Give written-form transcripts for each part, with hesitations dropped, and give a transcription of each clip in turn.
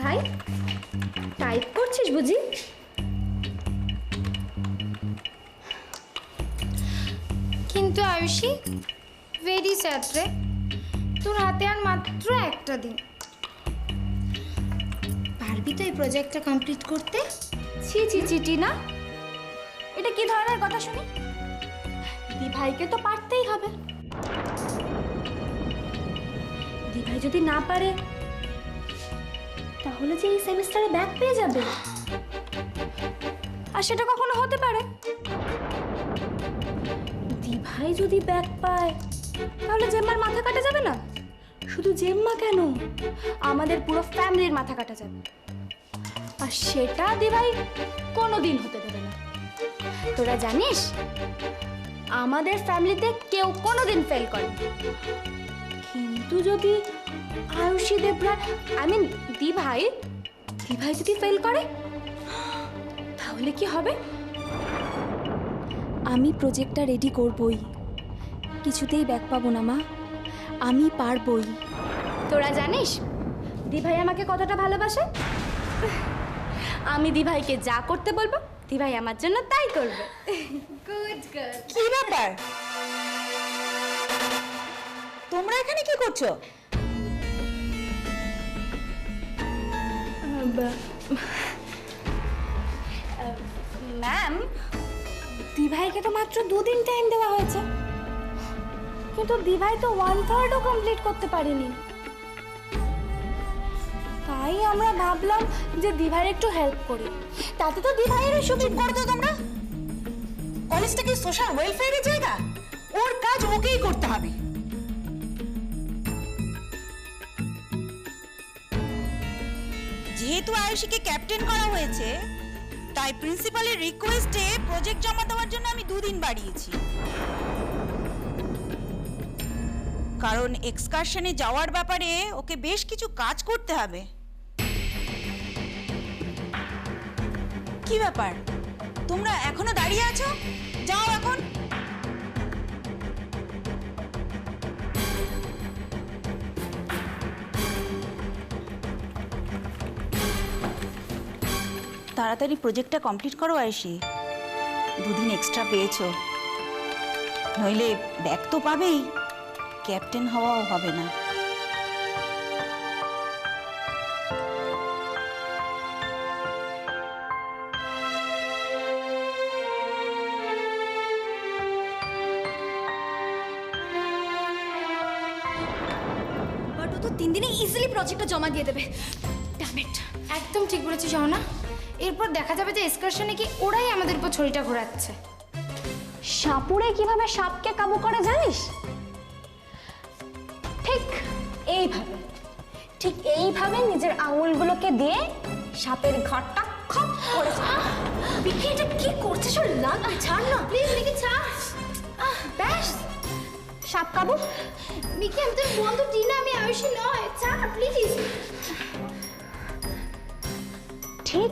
ভাই টাইপ করছিস বুঝি? কিন্তু আয়ুষী, ভেরি স্যাড রে, তোর হাতে আর মাত্র একটা দিন। পারবি তো এই প্রজেক্টটা কমপ্লিট করতে? ছি ছি চিটি না, এটা কি ধরনের কথা শুনি? দি ভাইকে তো পারতেই হবে। দি ভাই যদি না পারে তাহলে যে এই সেমিস্টারে ব্যাক পেয়ে যাবে, আর সেটা কখনো হতে পারে। দি ভাই যদি ব্যাক পায় তাহলে জেম্মার মাথা কাটা যাবে না? শুধু জেম্মা কেন, আমাদের পুরো ফ্যামিলির মাথা কাটা যাবে, আর সেটা দি ভাই কোনোদিন হতে দেবে না। তোরা জানিস আমাদের ফ্যামিলিতে কেউ কোনোদিন ফেল করে, কিন্তু যদি আয়ুষী দেবরা দি ভাই যদি ফেল করে তাহলে কি হবে? আমি প্রজেক্টটা রেডি করবই, কিছুতেই ব্যাক পাবো না মা, আমি পারবই। তোরা জানিস দি ভাই আমাকে কতটা ভালোবাসে। আমি দি ভাইকে যা করতে বলবো দি ভাই আমার জন্য তাই করবে। Good girl. কি ব্যাপার, তোমরা এখানে কি করছো? ম্যাম, দি ভাইকে তো মাত্র 2 দিন টাইম দেওয়া হয়েছে, কিন্তু দি ভাই তো 1/3ও কমপ্লিট করতে পারেনি। তাই আমরা ভাবলাম যে দি ভাইয়ের একটু হেল্প করি, তাতে তো দি ভাইয়ের সুবিধা। করো তো তোমরা, কলেজটা কি সোশ্যাল ওয়েলফেয়ারের জায়গা? ওর কাজ ওকেই করতে হবে। যেহেতু আয়ুষীকে ক্যাপ্টেন করা হয়েছে, তাই প্রিন্সিপালের রিকোয়েস্টে প্রজেক্ট জমা দেওয়ার জন্য আমি 2 দিন বাড়িয়েছি। কারণ এক্সকারশনে যাওয়ার ব্যাপারে ওকে বেশ কিছু কাজ করতে হবে। কি ব্যাপার, তোমরা এখনো দাঁড়িয়ে আছো? যাও এখন। তাড়াতাড়ি প্রজেক্টটা কমপ্লিট করো আয়ুষী, 2 দিন এক্সট্রা পেয়েছো, নইলে ব্যাক তো পাবেই, ক্যাপ্টেন হওয়াও হবে না। বাট ও তো 3 দিনে ইজিলি প্রজেক্টটা জমা দিয়ে দেবে। Damn it. একদম ঠিক বলেছিস শোনা। এরপর দেখা যাবে যে এক্সকারশনে কি ওরাই আমাদের উপর ছড়িটা ঘোরাচ্ছে। সাপুরে কিভাবে সাপকে কাবু করে জানিস? ঠিক এইভাবে নিজের আঙুলগুলোকে দিয়ে সাপের ঘাটটা খপ করে বিকি, এটা কি করছিস? ওর লাগবে, ছাড় না প্লিজ মিকি, ছাড়। ব্যাস, সাপ কাবু। মিকি, আমি তোর বন্ধু টিনা, আমি আয়ুষী নয়, ছাড় প্লিজ। ঠিক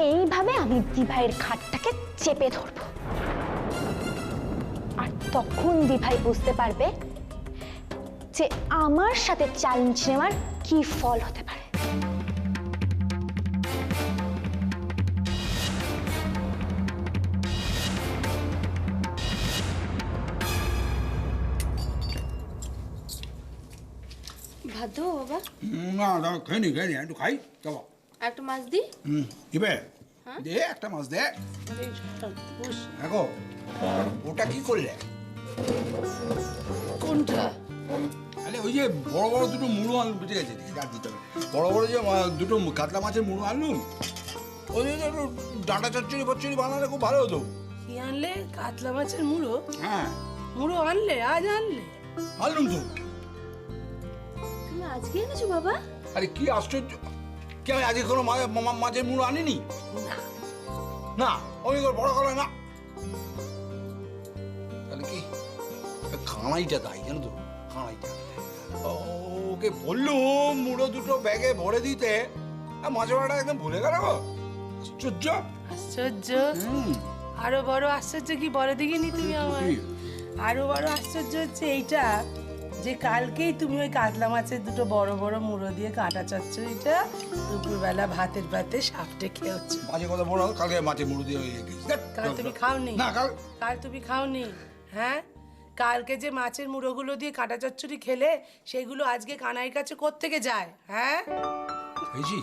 এইভাবে আমি দি ভাইয়ের ঘাটটাকে চেপে ধরবো, আর তখন দি ভাই বুঝতে পারবে যে আমার সাথে চ্যালেঞ্জ নেওয়ার কি ফল হতে পারে। ভাত দেবো বাবা? না না, খেয়ে নি একটু খাই, যাবো। একটা মাছ দি। দিবে দে, একটা মাছ দে। দেখো ওটা কি করলে? কোনটা? আরে ওই যে বড় বড় দুটো মুড়ো আলু, ঠিক আছে ঠিক আছে, দিতে হবে। বড় বড় যে দুটো কাতলা মাছের মুড়ো আলু, ওই যে একটু ডাঁটা চচ্চড়ি ফচ্চড়ি বানালে খুব ভালো হতো। কি আনলে? কাতলা মাছের মুড়ো? হ্যাঁ, মুড়ো আনলে? আজ আনলে? আনলুম তো। তুমি আজকে এনেছো বাবা? আরে কি আশ্চর্য, কি আমি আজকে কোনো মাছের মুড়ো আনিনি? না, ওই বড় কলা না। তাহলে কি খানাইটা তাই, জানো তো, খানাইটা। ওকে বললুম মুড়ো দুটো ব্যাগে ভরে দিতে, মাছ ভাড়াটা একদম ভুলে গেল। আশ্চর্য আশ্চর্য। আরো বড় আশ্চর্য কি বলে দেখিনি তুমি আমার? আরো বড় আশ্চর্য হচ্ছে এইটা, যে কালকেই তুমি ওই কাতলা মাছের দুটো বড় বড় মুড়ো দিয়ে কাঁটা চচ্চড়িটা দুপুরবেলা ভাতের পাতে সাপটে খেয়েছো। মাঝে কথা বলো, কালকে মাছে মুড়ো দিয়ে হয়ে গেছি। কাল তুমি খাওনি? না, কাল তুমি খাওনি? হ্যাঁ, কালকে যে মাছের মুড়োগুলো দিয়ে কাঁটা চচ্চড়ি খেলে সেগুলো আজকে কানাইয়ের কাছে কোত্থেকে যায়? হ্যাঁ, খেয়েছি।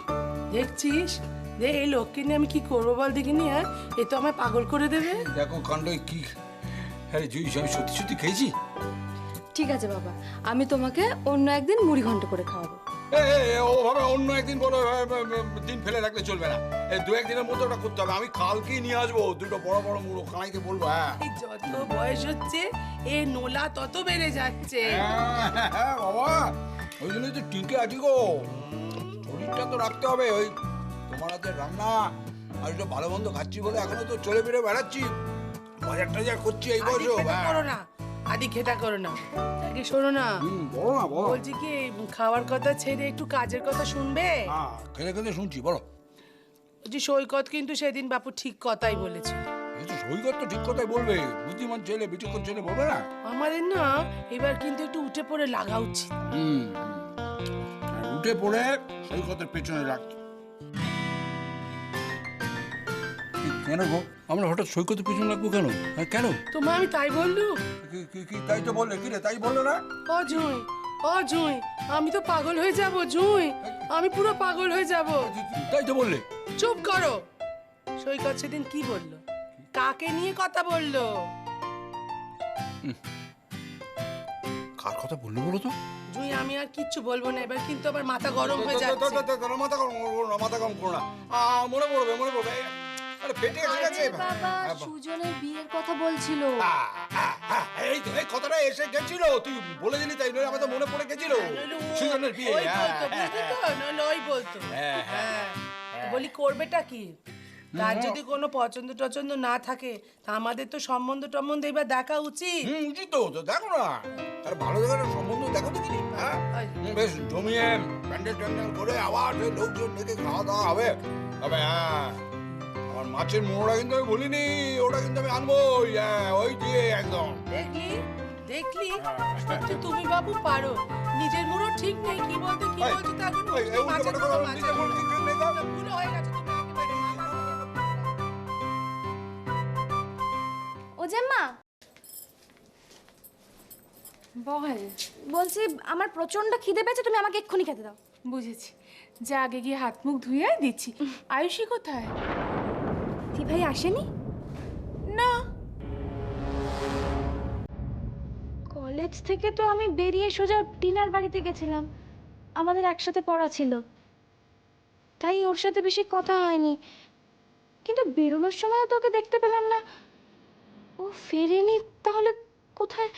দেখছিস যে এই লোককে নিয়ে আমি কি করবো বল দেখিনি? হ্যাঁ, এ তো আমায় পাগল করে দেবে। দেখো কাণ্ড কি। হ্যাঁ জুই, আমি সত্যি সত্যি খেয়েছি। ঠিক আছে বাবা, আমি তোমাকে অন্য একদিন মুড়ি ঘন্ট করে খাওয়াবো। ওভাবে অন্য একদিন বলো, দিন ফেলে রাখলে চলবে না। এই 2-1 দিনের মধ্যে ওটা করতে হবে। আমি কালকেই নিয়ে আসবো দুটো বড় বড় মুড়ো, কানাইকে বলবো। হ্যাঁ, এই যত বয়স হচ্ছে এ নোলা তত বেড়ে যাচ্ছে। হ্যাঁ বাবা, ওই জন্যই তো টিকে আছি গো। শরীরটা তো রাখতে হবে। ওই তোমার হাতে রান্না আর একটু ভালো মন্দ খাচ্ছি বলে এখনো তো চলে ফিরে বেড়াচ্ছি, বাজার টাজার করছি এই বয়সে। করো না আদি, খেটা করো না। আগে শোনো না, বলো না, বলো। বলছি কি খাওয়ার কথা ছেড়ে একটু কাজের কথা শুনবে? হ্যাঁ, খেতে খেতে শুনছি, বলো। বলছি সৈকত কিন্তু সেদিন বাপু ঠিক কথাই বলেছে। এই তো সৈকত তো ঠিক কথাই বলবে, বুদ্ধিমান ছেলে, বিচক্ষণ ছেলে, বলবে না? আমাদের না এবার কিন্তু একটু উঠে পড়ে লাগা উচিত। উঠে পড়ে সৈকতের পেছনে রাখছি। কেন গো, আমরা হঠাৎ সৈকতের পেছনে লাগবো কেন? কেন তোমার আমি তাই বললু? কি তাই তো বললে? কি রে, তাই বললো না? ও জুঁই, আমি তো পাগল হয়ে যাব জুঁই, আমি পুরো পাগল হয়ে যাব। তাই তো বললে। চুপ করো। সৈকত সেদিন কি বললো? কাকে নিয়ে কথা বললো? কার কথা বললো বলো তো? জুঁই, আমি আর কিচ্ছু বলবো না, এবার কিন্তু আবার মাথা গরম হয়ে যাচ্ছে। মাথা গরম করো না, মাথা গরম করো না। মনে পড়বে। আরে পেটে এসে গেছে। বাবা, সুজনের বিয়ের কথা বলছিল। এই তো, এই কথাটা এসে গেছিল, তুই বলে দিলি তাই নয়, আমার তো মনে পড়ে গেছিল সুজনের বিয়ে। ওই বলতো, বুঝলি তো? নইলে ওই বলতো। হ্যাঁ, বলি করবেটা কি? তার যদি কোনো পছন্দ টছন্দ না থাকে তা আমাদের তো সম্বন্ধ টম্বন্ধ এবার দেখা উচিত। উচিত তো, দেখো না। আর ভালো দেখার সম্বন্ধ দেখো তো কিনি। হ্যাঁ, বেশ জমিয়ে প্যান্ডেল ট্যান্ডেল করে আবার সেই লোকজন ডেকে খাওয়া দাওয়া হবে। তবে হ্যাঁ, আমার মাছের মোড়া কিন্তু আমি বলিনি, ওটা কিন্তু আমি আনবো। ওই দিয়ে একদম। দেখলি সত্যি তুমি বাবু পারো। নিজের মুড়ো ঠিক নেই, কি বলতে কি বলছো তা এখন মাছের মুড়ো ভুল হয়ে গেছে। ও জেম্মা, বল। বলছি আমার প্রচন্ড খিদে পেয়েছে, তুমি আমাকে এক্ষুনি খেতে দাও। বুঝেছি, যা আগে গিয়ে হাত মুখ ধুয়ে দিচ্ছি। আয়ুষি কোথায়? কি ভাই আসেনি? না, কলেজ থেকে তো আমি বেরিয়ে সোজা টিনার বাড়িতে গেছিলাম, আমাদের একসাথে পড়া ছিল, তাই ওর সাথে বেশি কথা হয়নি। কিন্তু বেরোনোর সময় তো ওকে দেখতে পেলাম না। ও ফেরেনি তাহলে কোথায়?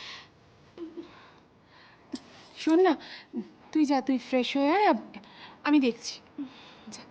শোন না, তুই যা, তুই ফ্রেশ হয়ে আয়, আমি দেখছি। যা।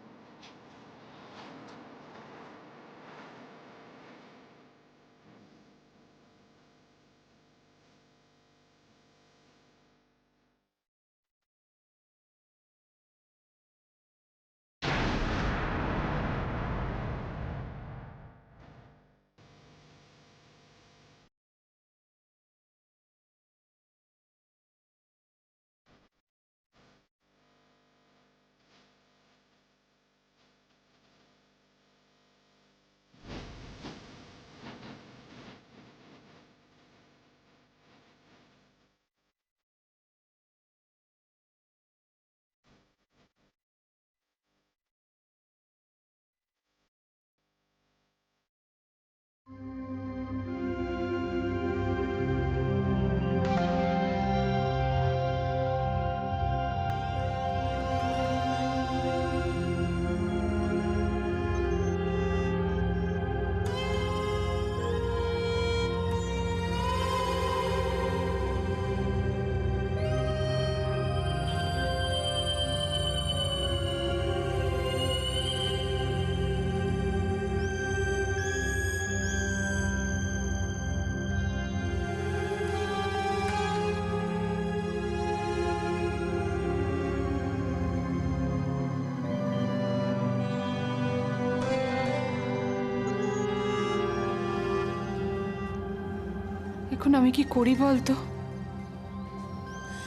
এখন আমি কি করি বলতো?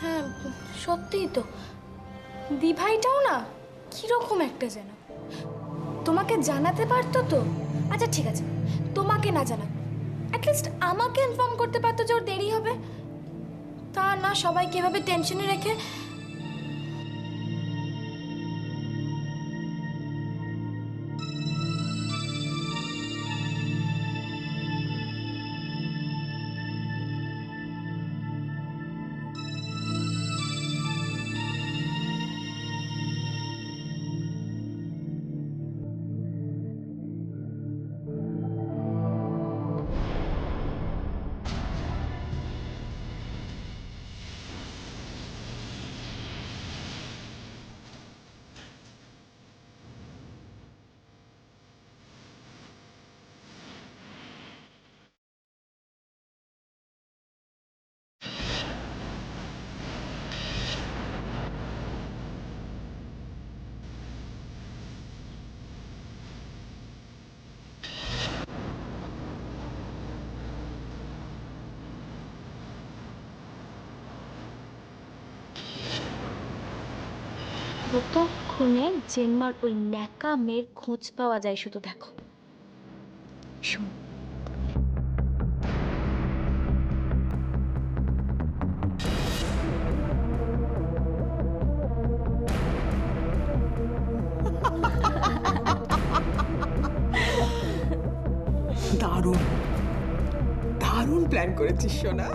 হ্যাঁ সত্যিই তো, দিভাইটাও না কিরকম একটা যেন। তোমাকে জানাতে পারতো তো। আচ্ছা ঠিক আছে, তোমাকে না জানাক, অ্যাটলিস্ট আমাকে ইনফর্ম করতে পারতো যে ওর দেরি হবে। তা না, সবাইকে এভাবে টেনশনে রেখে। কতক্ষণে জেম্মার ওই ন্যাকা মেয়ের খোঁজ পাওয়া যায় শুধু দেখো। শোন, দারুণ দারুণ প্ল্যান করেছিস সোনা।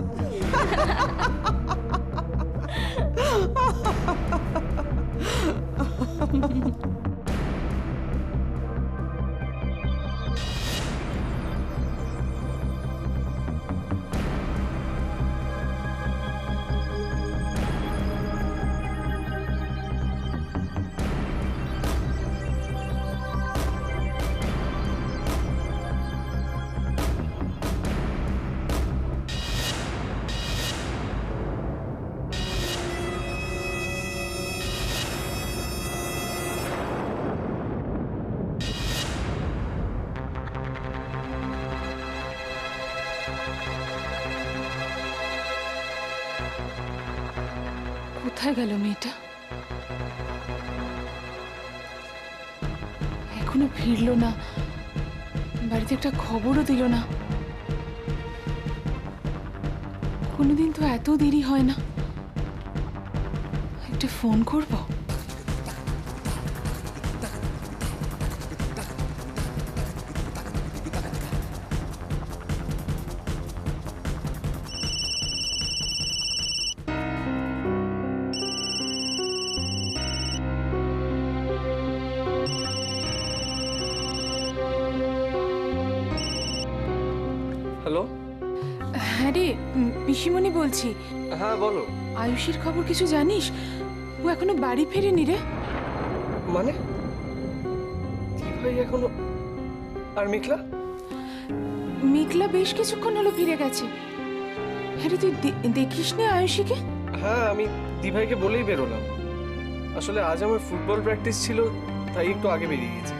কোথায় গেল মেয়েটা? এখনো ফিরলো না, বাড়িতে একটা খবরও দিল না। কোনোদিন তো এত দেরি হয় না। একটা ফোন করবো। হ্যালো। হ্যাঁ রে, পিসিমণি বলছি। হ্যাঁ বলো। আয়ুষীর খবর কিছু জানিস? ও এখনো বাড়ি ফেরেনি রে। মানে ভাই এখনো? আর মেঘলা? মেঘলা বেশ কিছুক্ষণ হলো ফিরে গেছে। হ্যাঁ রে, তুই দেখিস নি আয়ুষীকে? হ্যাঁ, আমি দিভাইকে বলেই বেরোলাম। আসলে আজ আমার ফুটবল প্র্যাকটিস ছিল, তাই একটু আগে বেরিয়ে গেছি।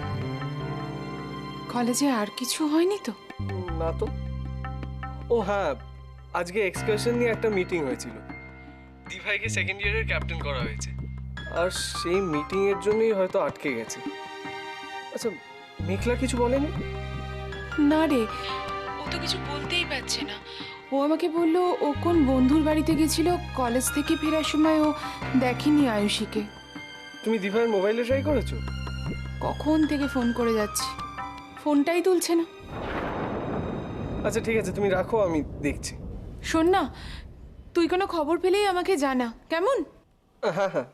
কলেজে আর কিছু হয়নি তো? না তো। ও হ্যাঁ, আজকে এক্সকারশন নিয়ে একটা মিটিং হয়েছিল। দিভাইকে সেকেন্ড ইয়ারের ক্যাপ্টেন করা হয়েছে, আর সেই মিটিং এর জন্যই হয়তো আটকে গেছে। আচ্ছা, মেঘলা কিছু বলেনি? না রে, ও তো কিছু বলতেই পারছে না। ও আমাকে বললো ও কোন বন্ধুর বাড়িতে গেছিল, কলেজ থেকে ফেরার সময় ও দেখেনি আয়ুষীকে। তুমি দিভাইয়ের মোবাইলে ট্রাই করেছো? কখন থেকে ফোন করে যাচ্ছি, ফোনটাই তুলছে না। আচ্ছা ঠিক আছে, তুমি রাখো, আমি দেখছি। শোন না, তুই কোনো খবর পেলেই আমাকে জানা, কেমন? হ্যাঁ হ্যাঁ।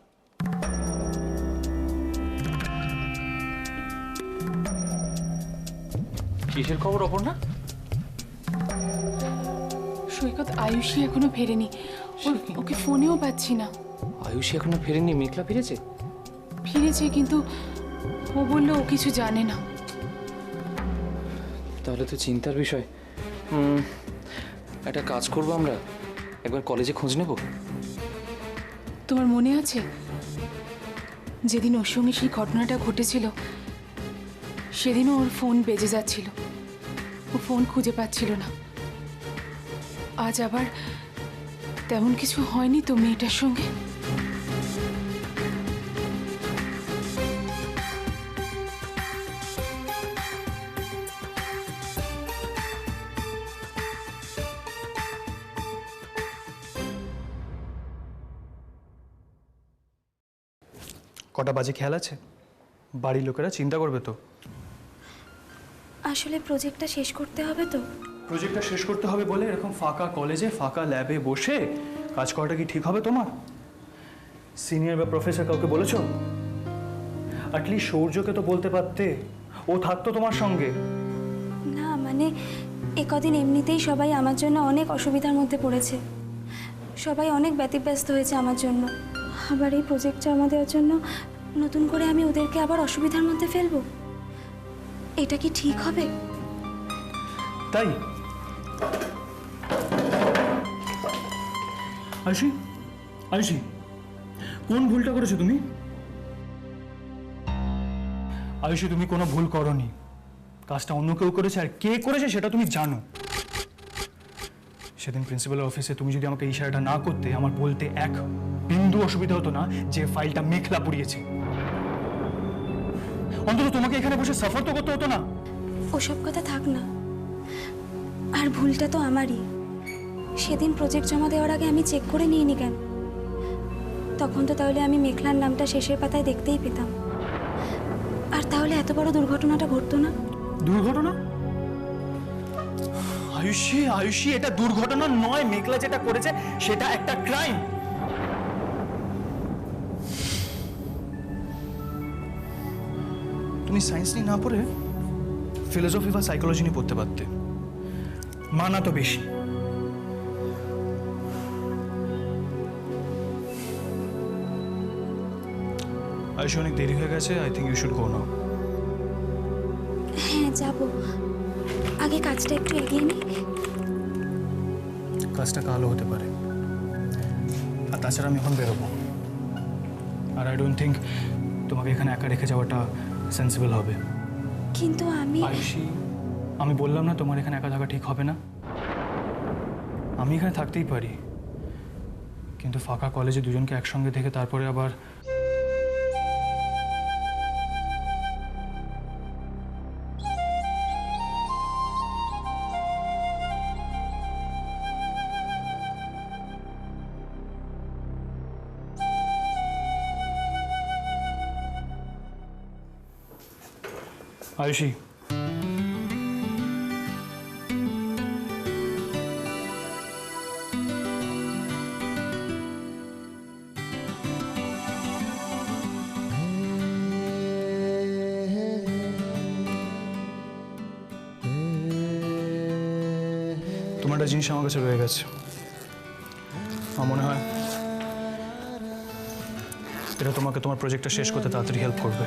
কিসের খবর অপর্ণা? সৈকত, আয়ুষী এখনো ফেরেনি। ওকে ফোনেও পাচ্ছি না। আয়ুষী এখনো ফেরেনি? মেঘলা ফিরেছে? ফিরেছে, কিন্তু ও বললো ও কিছু জানে না। তাহলে তো চিন্তার বিষয়। একটা কাজ করবো, আমরা একবার কলেজে খোঁজ নেব। তোমার মনে আছে যেদিন ওর সঙ্গে সেই ঘটনাটা ঘটেছিল, সেদিনও ওর ফোন বেজে যাচ্ছিল, ও ফোন খুঁজে পাচ্ছিল না। আজ আবার তেমন কিছু হয়নি তো মেয়েটার সঙ্গে? কটা বাজে খেয়াল আছে? বাড়ির লোকেরা চিন্তা করবে তো। আসলে প্রজেক্টটা শেষ করতে হবে তো। প্রজেক্টটা শেষ করতে হবে বলে এরকম ফাঁকা কলেজে ফাঁকা ল্যাবে বসে কাজ করাটা কি ঠিক হবে তোমার? সিনিয়র বা প্রফেসর কাউকে বলেছো? অ্যাটলিস্ট সৌর্যকে তো বলতে পারতে, ও থাকতো তোমার সঙ্গে। না মানে কদিন এমনিতেই সবাই আমার জন্য অনেক অসুবিধার মধ্যে পড়েছে, সবাই অনেক ব্যতিব্যস্ত হয়েছে আমার জন্য। আবার এই প্রজেক্ট জমা দেওয়ার জন্য নতুন করে আমি ওদেরকে আবার অসুবিধার মধ্যে ফেলবো? এটা কি ঠিক হবে? তাই আয়ুষি, আয়ুষি কোন ভুলটা করেছো তুমি? আয়ুষি তুমি কোনো ভুল করনি, কাজটা অন্য কেউ করেছে, আর কে করেছে সেটা তুমি জানো। সেদিন প্রিন্সিপালের অফিসে তুমি যদি আমাকে ইশারাটা না করতে, আমার বলতে এক বিন্দু অসুবিধা হতো না যে ফাইলটা মেখলা পুড়িয়েছে। অন্তত তোমাকে এখানে বসে সাফার তো করতে হতো না। ওসব কথা থাক না, আর ভুলটা তো আমারই। সেদিন প্রজেক্ট জমা দেওয়ার আগে আমি চেক করে নিইনি কেন? তখন তো তাহলে আমি মেঘলার নামটা শেষের পাতায় দেখতেই পেতাম, আর তাহলে এত বড় দুর্ঘটনাটা ঘটতো না। দুর্ঘটনা? আয়ুষি, আয়ুষি এটা দুর্ঘটনা নয়। মেঘলা যেটা করেছে সেটা একটা ক্রাইম। তুমি সায়েন্স নিয়ে না পড়ে ফিলোসফি বা সাইকোলজি নিয়ে পড়তে পারতে, মানা তো বেশি। আয়ুষি অনেক দেরি হয়ে গেছে, I think you should go now. হ্যাঁ যাব, আগে কাজটা একটু এগিয়ে নিই। কাজটা কালও হতে পারে, আর তাছাড়া আমি এখন বেরোবো। আর আই ডোন্ট থিঙ্ক তোমাকে এখানে একা রেখে যাওয়াটা সেন্সিবল হবে। কিন্তু আমি আয়ুষি, আমি বললাম না তোমার এখানে একা থাকা ঠিক হবে না? আমি এখানে থাকতেই পারি, কিন্তু ফাঁকা কলেজে দুজনকে একসঙ্গে দেখে তারপরে আবার আয়ুষি, তোমার একটা জিনিস আমার কাছে রয়ে গেছে। আমার মনে হয় এটা তোমাকে তোমার প্রজেক্টটা শেষ করতে তাড়াতাড়ি হেল্প করবে।